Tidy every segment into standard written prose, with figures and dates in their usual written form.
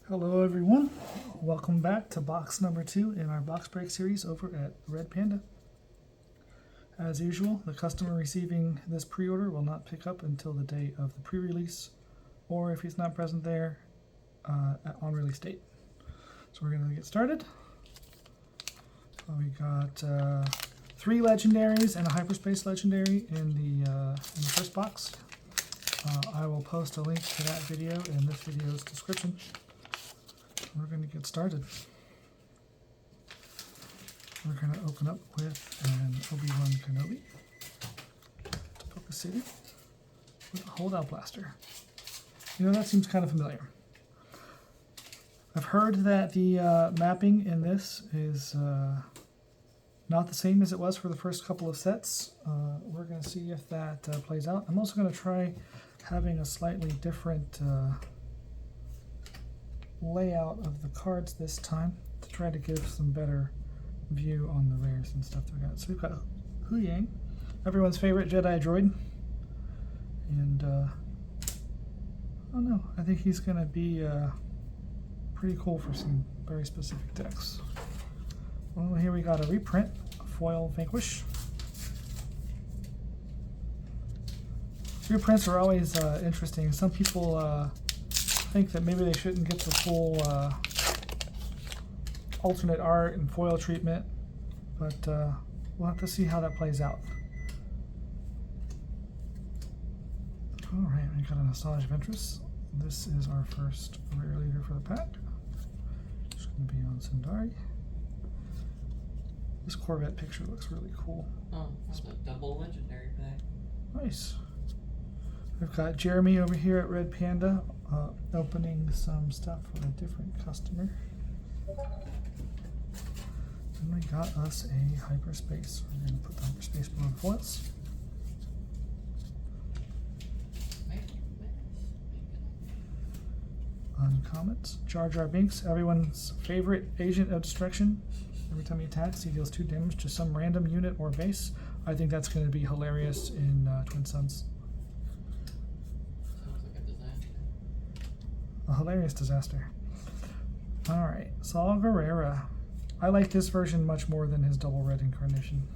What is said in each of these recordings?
Hello everyone, welcome back to box number 2 in our box break series over at Red Panda. As usual, the customer receiving this pre-order will not pick up until the day of the pre-release, or if he's not present there, on release date. So we're going to get started. We got 3 legendaries and a hyperspace legendary in the first box. I will post a link to that video in this video's description. We're going to get started. We're going to open up with an Obi-Wan Kenobi to Focus City with a holdout blaster. You know, that seems kind of familiar. I've heard that the mapping in this is not the same as it was for the first couple of sets. We're going to see if that plays out. I'm also going to try having a slightly different layout of the cards this time to try to give some better view on the rares and stuff that we got. So we've got Hu Yang, everyone's favorite Jedi droid, and I don't know, I think he's going to be pretty cool for some very specific decks. Well, here we got a reprint, a foil Vanquish. Reprints are always interesting. Some people think that maybe they shouldn't get the full alternate art and foil treatment, but we'll have to see how that plays out. Alright, we got a Nostalgia of Interest. This is our first rare leader for the pack. It's going to be on Sundari. This Corvette picture looks really cool. Oh, it's a double legendary pack. Nice. We've got Jeremy over here at Red Panda opening some stuff for a different customer. And we got us a hyperspace. We're going to put the hyperspace below the foils. Uncommons. Jar Jar Binks, everyone's favorite agent of destruction. Every time he attacks, he deals 2 damage to some random unit or base. I think that's going to be hilarious in Twin Suns. A hilarious disaster. Alright, Saul Gerrera. I like this version much more than his double red incarnation.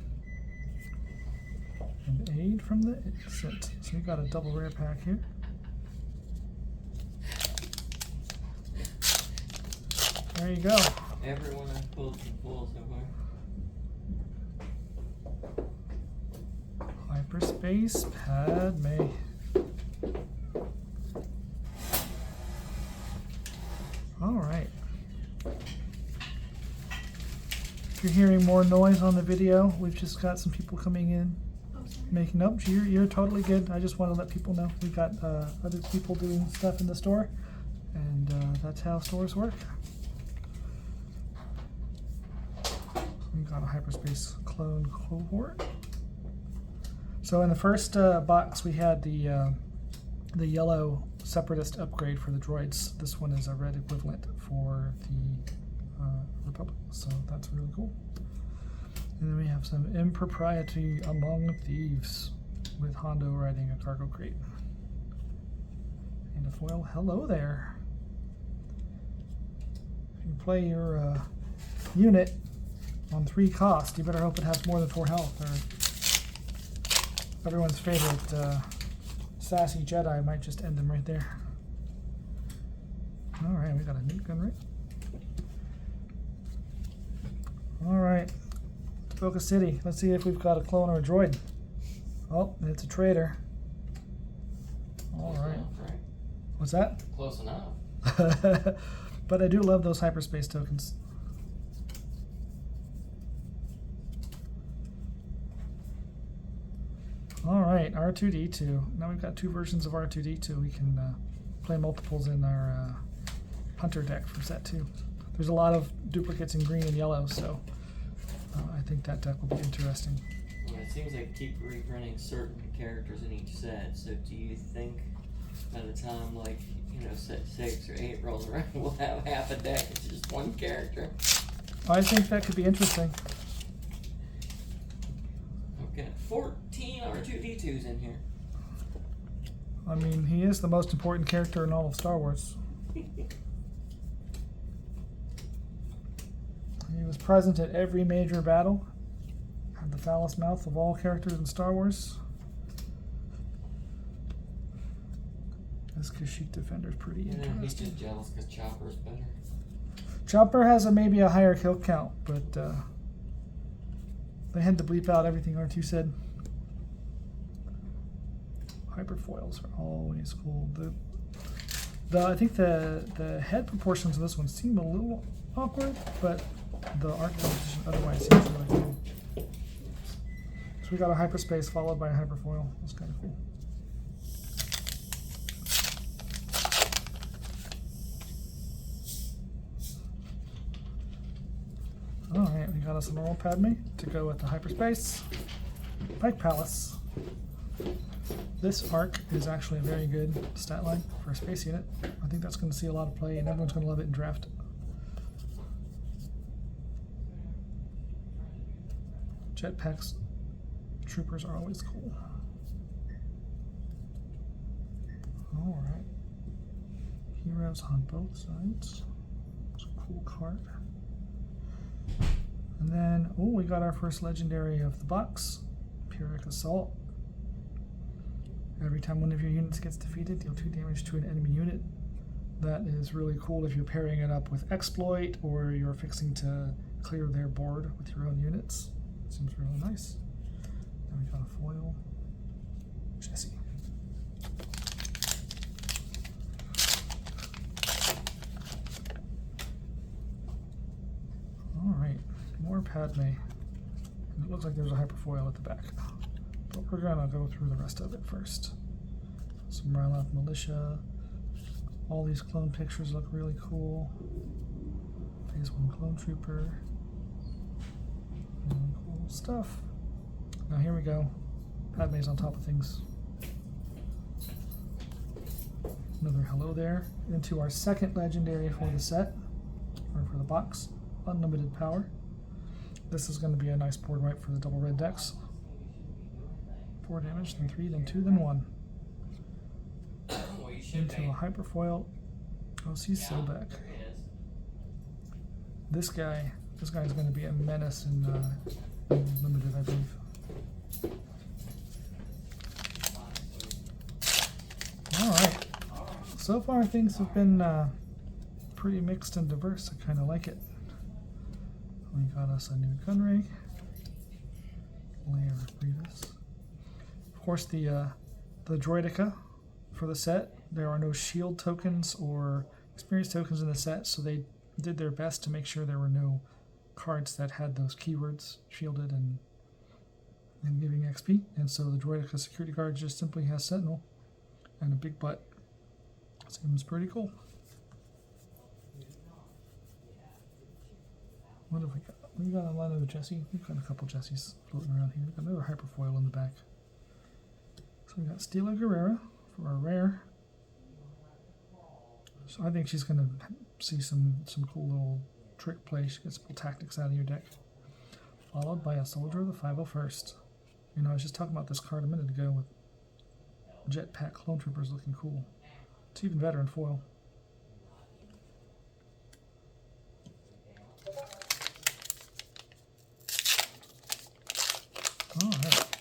An aid from the exit. So we got a double rare pack here. There you go. Everyone I've pulled from full so far. Hyperspace Padme. Alright. If you're hearing more noise on the video, we've just got some people coming in making up. You're totally good. I just want to let people know we've got other people doing stuff in the store, and that's how stores work. We've got a hyperspace clone cohort. So in the first box we had the yellow separatist upgrade for the droids. This one is a red equivalent for the Republic, so that's really cool. And then we have some impropriety among thieves with Hondo riding a cargo crate. And a foil. Hello there. If you play your unit on 3 cost, you better hope it has more than 4 health, or everyone's favorite sassy Jedi might just end them right there. Alright, we got a neat gun right. Alright, Focus City. Let's see if we've got a clone or a droid. Oh, it's a traitor. Alright. Right? What's that? Close enough. But I do love those hyperspace tokens. Alright, R2-D2. Now we've got 2 versions of R2-D2. We can play multiples in our Hunter deck for set 2. There's a lot of duplicates in green and yellow, so I think that deck will be interesting. Yeah, it seems like keep reprinting certain characters in each set, so do you think by the time, like, you know, set 6 or 8 rolls around, we'll have half a deck, it's just one character? I think that could be interesting. Okay, 14 R2-D2s in here. I mean, he is the most important character in all of Star Wars. He was present at every major battle. Had the foulest mouth of all characters in Star Wars. This Kashyyyk Defender's pretty He's interesting. just jealous because Chopper's better. Chopper has maybe a higher kill count, but they had to bleep out everything R2 said. Hyperfoils are always cool. I think the head proportions of this one seem a little awkward, but the arc composition otherwise seems really cool. So we got a hyperspace followed by a hyperfoil. That's kind of cool. Alright, we got us a normal Padme to go with the hyperspace. Pike Palace. This arc is actually a very good stat line for a space unit. I think that's going to see a lot of play and everyone's going to love it in draft. Jetpacks, troopers are always cool. Alright. Heroes on both sides. It's a cool card. And then, oh, we got our first legendary of the box, Pyrrhic Assault. Every time one of your units gets defeated, deal 2 damage to an enemy unit. That is really cool if you're pairing it up with Exploit or you're fixing to clear their board with your own units. Seems really nice. Then we got a foil. Jesse. Alright, more Padme. And it looks like there's a hyperfoil at the back. But we're gonna go through the rest of it first. Some Ryloth Militia. All these clone pictures look really cool. Phase 1 Clone Trooper. Really cool stuff. Now here we go. Padme's on top of things. Another hello there. Into our second legendary for the set, or for the box. Unlimited Power. This is going to be a nice board wipe for the double red decks. 4 damage, then 3, then 2, then 1. Into a hyperfoil. Oh, he's so back. This guy's going to be a menace in limited, I believe. Alright. So far things have been pretty mixed and diverse. I kind of like it. We got us a new Gunray. Layer of Grievous. Of course, the Droidica for the set. There are no shield tokens or experience tokens in the set, so they did their best to make sure there were no cards that had those keywords shielded and giving XP. And so the Droidica security guard just simply has Sentinel and a big butt. Seems pretty cool. What have we got? We got a lot of Jesse. We've got a couple Jessies floating around here. We've got another hyperfoil in the back. So we got Stila Guerrera for our rare. So I think she's going to see some cool little trick play. She gets some tactics out of your deck. Followed by a Soldier of the 501st. You know, I was just talking about this card a minute ago with Jetpack Clone Troopers looking cool. It's even better in foil. Alright.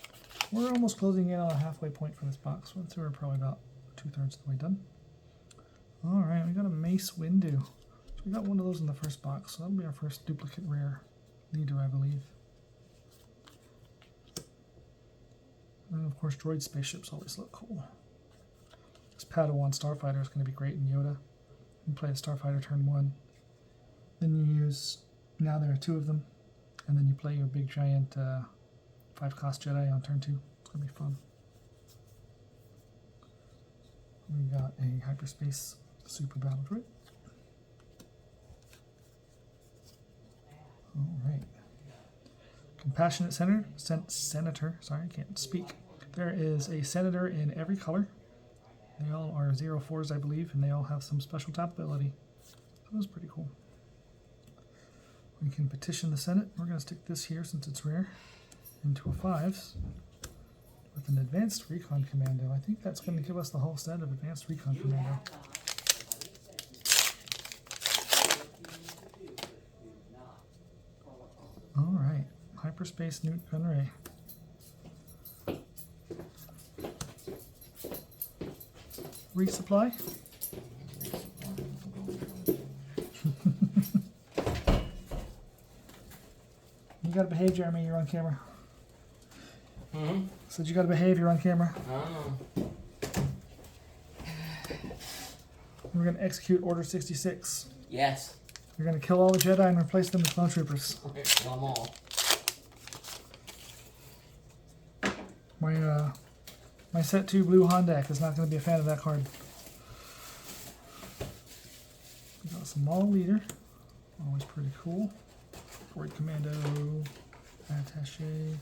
We're almost closing in on a halfway point for this box. So we're probably about 2/3 of the way done. Alright, we got a Mace Windu. So we got one of those in the first box, so that'll be our first duplicate rare leader, I believe. And of course, droid spaceships always look cool. This Padawan Starfighter is going to be great in Yoda. You play a Starfighter turn 1. Then you use, now there are 2 of them. And then you play your big giant 5-cost Jedi on turn 2. It's going to be fun. We got a Hyperspace Super Battle Droid. Alright. Compassionate Senator. Sorry, I can't speak. There is a Senator in every color. They all are 0/4s, I believe, and they all have some special tap ability. So that's pretty cool. We can petition the Senate. We're going to stick this here, since it's rare, into a 5s with an Advanced Recon Commando. I think that's going to give us the whole set of Advanced Recon Commando. Hyperspace Newt Gunray. Resupply. You gotta behave, Jeremy. You're on camera. Said you gotta behave. You're on camera. We're gonna execute Order 66. Yes. You're gonna kill all the Jedi and replace them with clone troopers. Kill them all. My set 2 blue Hondak is not gonna be a fan of that card. We got some Maul Leader. Always pretty cool. Forward Commando. Attaché.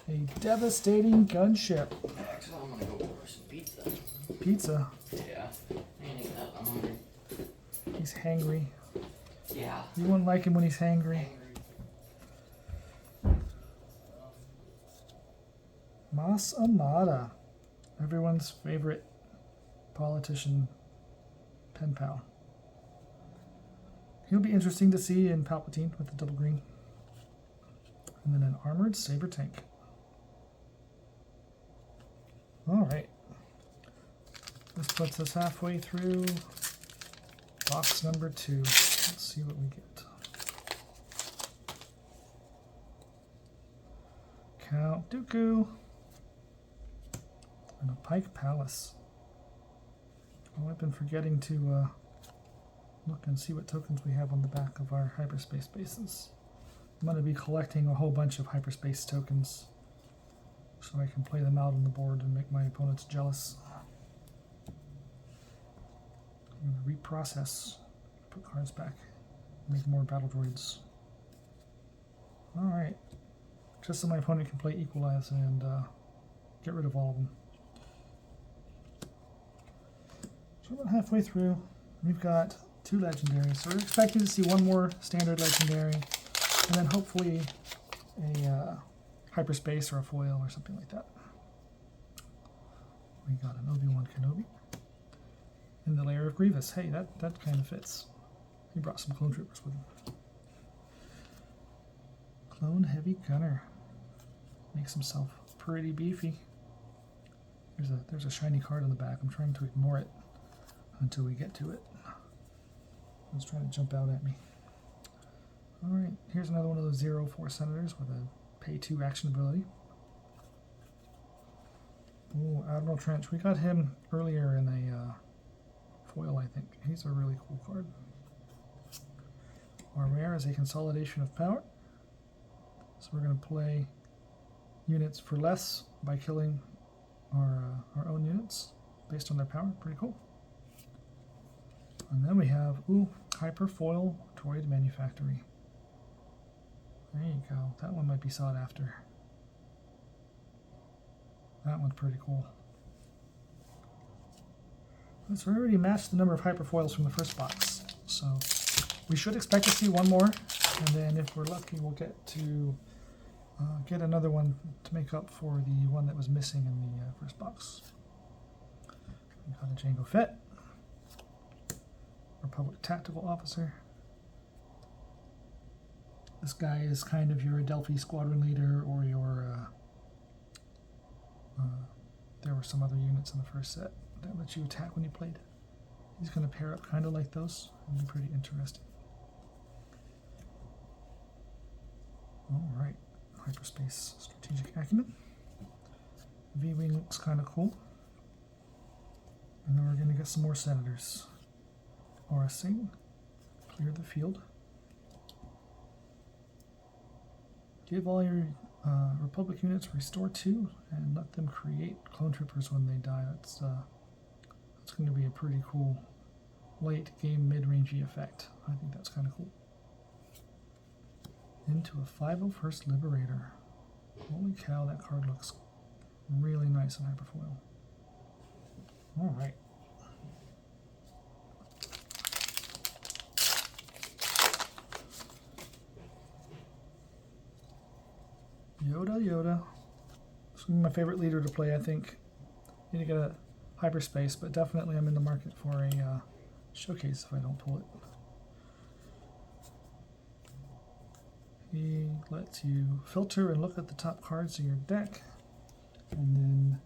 A devastating gunship. Actually, I'm gonna go order some pizza. Pizza. Yeah. Ain't eating that. I'm hungry. He's hangry. Yeah. You wouldn't like him when he's hangry. Mas Amata. Everyone's favorite politician pen pal. He'll be interesting to see in Palpatine with the double green. And then an armored saber tank. Alright. This puts us halfway through box number 2. Let's see what we get. Count Dooku. And a Pike Palace. Oh, I've been forgetting to look and see what tokens we have on the back of our hyperspace bases. I'm going to be collecting a whole bunch of hyperspace tokens so I can play them out on the board and make my opponents jealous. I'm going to reprocess, put cards back, make more battle droids. Alright, just so my opponent can play Equalize and get rid of all of them. So about halfway through, we've got 2 legendaries. So we're expecting to see one more standard legendary, and then hopefully a hyperspace or a foil or something like that. We got an Obi-Wan Kenobi in the lair of Grievous. Hey, that kind of fits. He brought some clone troopers with him. Clone Heavy Gunner makes himself pretty beefy. There's a shiny card on the back. I'm trying to ignore it until we get to it. It's trying to jump out at me. Alright, here's another one of those 0-4 senators with a pay 2 action ability. Oh, Admiral Trench. We got him earlier in a foil, I think. He's a really cool card. Our rare is a consolidation of power. So we're going to play units for less by killing our own units based on their power. Pretty cool. And then we have, Hyperfoil Droid Manufactory. There you go. That one might be sought after. That one's pretty cool. So we already matched the number of hyperfoils from the first box. So we should expect to see one more. And then if we're lucky, we'll get to get another one to make up for the one that was missing in the first box. We got a Jango Fett. Republic Tactical Officer. This guy is kind of your Adelphi Squadron Leader or your... there were some other units in the first set that let you attack when you played. He's going to pair up kind of like those. It'll be pretty interesting. Alright. Hyperspace Strategic Acumen. V-Wing looks kind of cool. And then we're going to get some more senators. Aura Singh, clear the field. Give all your Republic units restore 2 and let them create clone troopers when they die. That's going to be a pretty cool late game mid-rangey effect. I think that's kind of cool. Into a 501st Liberator. Holy cow, that card looks really nice in Hyperfoil. Alright. Yoda. This is my favorite leader to play, I think. Need to get a hyperspace, but definitely I'm in the market for a showcase if I don't pull it. he lets you filter and look at the top cards of your deck, and then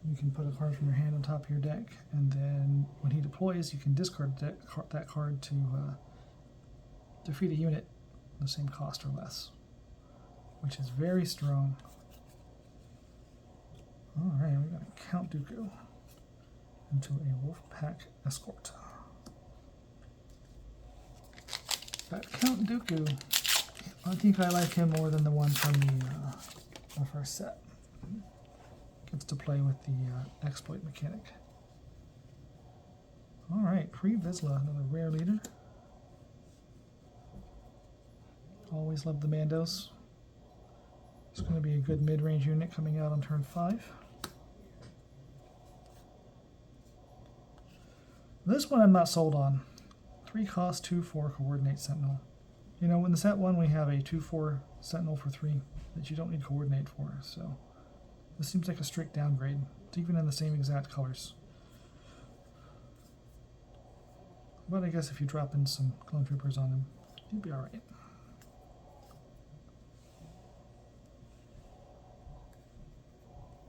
you can put a card from your hand on top of your deck, and then when he deploys, you can discard that card to defeat a unit the same cost or less, which is very strong. Alright, we got a Count Dooku into a Wolf Pack Escort. That Count Dooku, I think I like him more than the one from the first set. Gets to play with the exploit mechanic. Alright, Pre-Vizsla, another rare leader. Always love the Mandos. It's going to be a good mid-range unit coming out on turn 5. This one I'm not sold on. 3 cost, 2/4 coordinate sentinel. You know, in the set 1 we have a 2/4 sentinel for 3 that you don't need coordinate for, so this seems like a strict downgrade. It's even in the same exact colors. But I guess if you drop in some clone troopers on him, he'd be alright.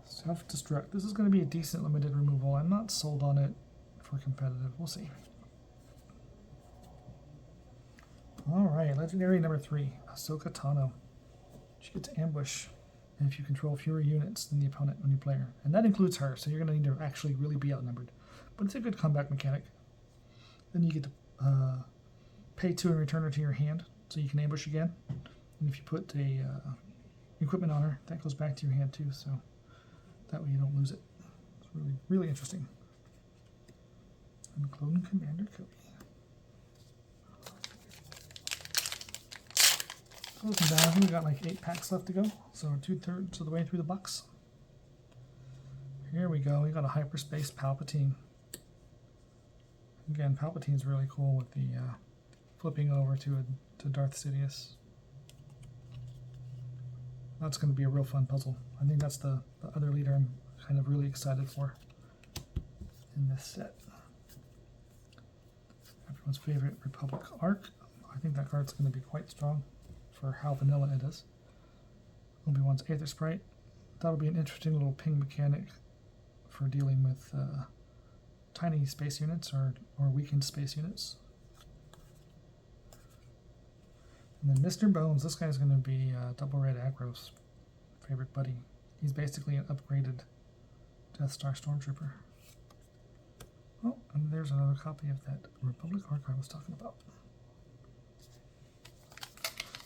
Self-destruct. This is going to be a decent limited removal. I'm not sold on it for competitive. We'll see. Alright, legendary number 3, Ahsoka Tano. She gets ambush if you control fewer units than the opponent when you play her. And that includes her, so you're going to need to actually really be outnumbered. But it's a good comeback mechanic. Then you get to pay 2 and return her to your hand, so you can ambush again. And if you put a equipment on her, that goes back to your hand too, so that way you don't lose it. It's really, really interesting. And Clone Commander Cody. Closing down, we got like 8 packs left to go, so we're 2/3 of the way through the box. Here we go, we got a Hyperspace Palpatine. Again, Palpatine's really cool with the flipping over to Darth Sidious. That's going to be a real fun puzzle. I think that's the other leader I'm kind of really excited for in this set. Everyone's favorite Republic Arc. I think that card's going to be quite strong for how vanilla it is. Obi-Wan's Aether Sprite. That'll be an interesting little ping mechanic for dealing with tiny space units or weakened space units. And then Mr. Bones, this guy's going to be double red aggro's favorite buddy. He's basically an upgraded Death Star Stormtrooper. Oh, and there's another copy of that Republic Arc I was talking about.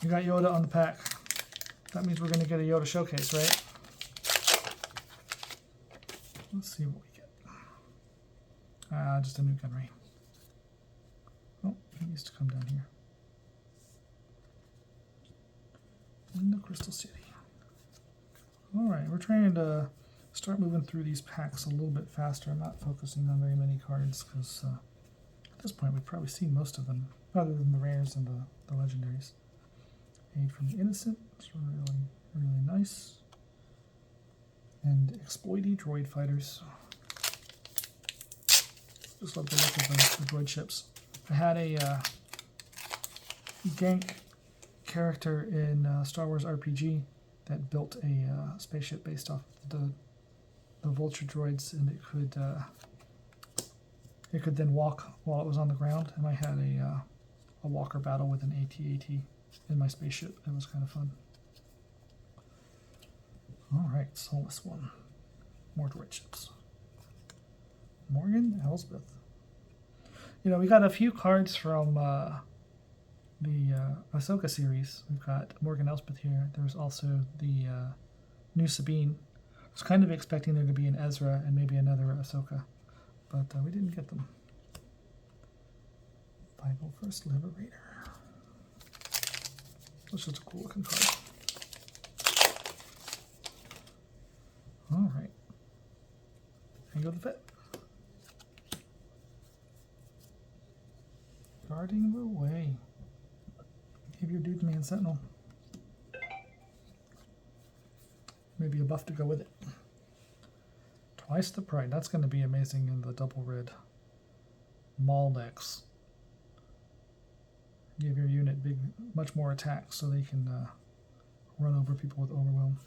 We got Yoda on the pack. That means we're going to get a Yoda showcase, right? Let's see what we get. Just a new gunray. Oh, he needs to come down here. In the Crystal City. Alright, we're trying to start moving through these packs a little bit faster. I'm not focusing on very many cards because at this point we've probably seen most of them, other than the rares and the legendaries. Aid from the Innocent, it's really, really nice. And exploity droid fighters. Just love the look of the droid ships. I had a gank character in Star Wars RPG that built a spaceship based off the vulture droids, and it could then walk while it was on the ground. And I had a walker battle with an AT-AT in my spaceship. It was kind of fun. All right, Soulless One, more droid ships. Morgan Elsbeth. You know, we got a few cards from the Ahsoka series. We've got Morgan Elsbeth here. There's also the new Sabine. I was kind of expecting there to be an Ezra and maybe another Ahsoka, but we didn't get them. Bible First Liberator. That's just a cool looking card. All right. Hang of the Fit. Guarding the Way. Give your dude man Sentinel. Maybe a buff to go with it. Twice the Pride. That's going to be amazing in the double red Maul decks. give your unit much more attack so they can run over people with overwhelm.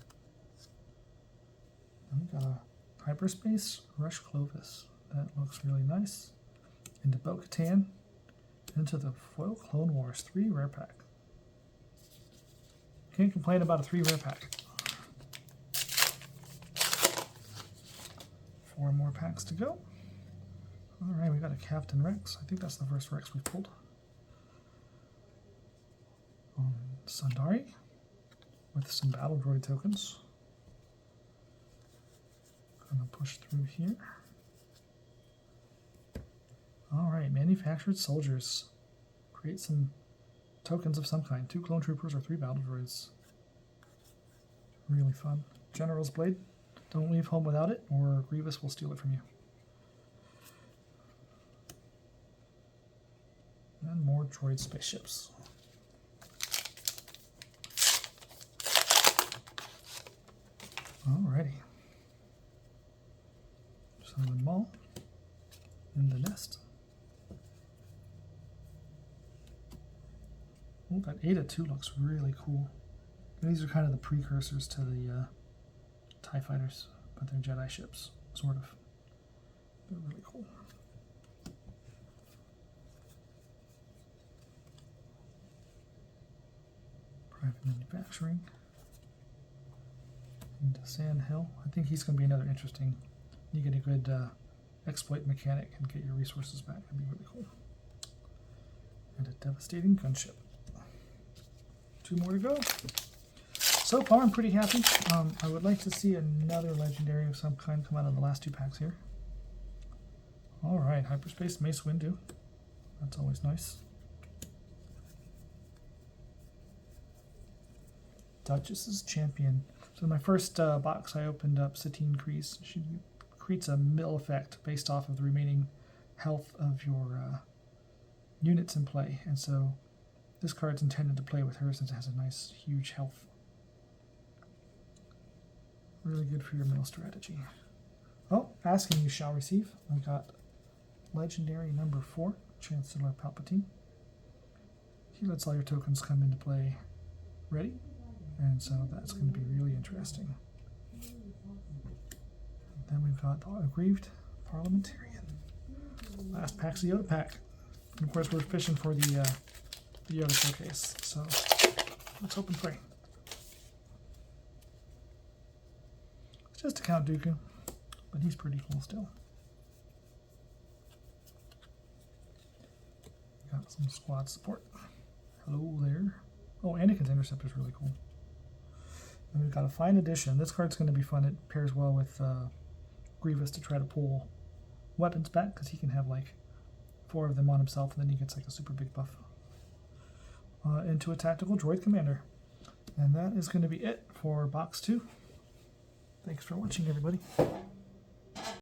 And we got a hyperspace Rush Clovis. That looks really nice. Into Bo-Katan. Into the Foil Clone Wars 3 rare pack. Can't complain about a 3 rare pack. 4 more packs to go. Alright, we got a Captain Rex. I think that's the first Rex we've pulled. Sundari with some Battle Droid tokens. Gonna push through here. Alright, manufactured soldiers. Create some tokens of some kind. 2 clone troopers or 3 battle droids. Really fun. General's Blade. Don't leave home without it, or Grievous will steal it from you. And more droid spaceships. Alrighty. Summon Maul in the nest. Oh, that Ada 2 looks really cool. And these are kind of the precursors to the TIE fighters, but they're Jedi ships, sort of. They're really cool. Private manufacturing. Into Sand Hill. I think he's going to be another interesting. You get a good exploit mechanic and get your resources back. That'd be really cool. And a devastating gunship. 2 more to go. So far, I'm pretty happy. I would like to see another legendary of some kind come out of the last 2 packs here. Alright, Hyperspace Mace Windu. That's always nice. Duchess's Champion. So in my first box, I opened up Satine Kreese. She creates a mill effect based off of the remaining health of your units in play. And so this card's intended to play with her since it has a nice, huge health. Really good for your mill strategy. Oh, asking you shall receive. I got Legendary number 4, Chancellor Palpatine. He lets all your tokens come into play ready. And so that's going to be really interesting. Then we've got the Aggrieved Parliamentarian. Last pack's the Yoda pack. And of course, we're fishing for the Yoda showcase. So let's hope and pray. It's just a Count Dooku, but he's pretty cool still. Got some squad support. Hello there. Oh, Anakin's Interceptor is really cool. And we've got a fine addition. This card's going to be fun. It pairs well with Grievous to try to pull weapons back, because he can have like 4 of them on himself, and then he gets like a super big buff. Into a Tactical Droid Commander. And that is going to be it for box 2. Thanks for watching, everybody.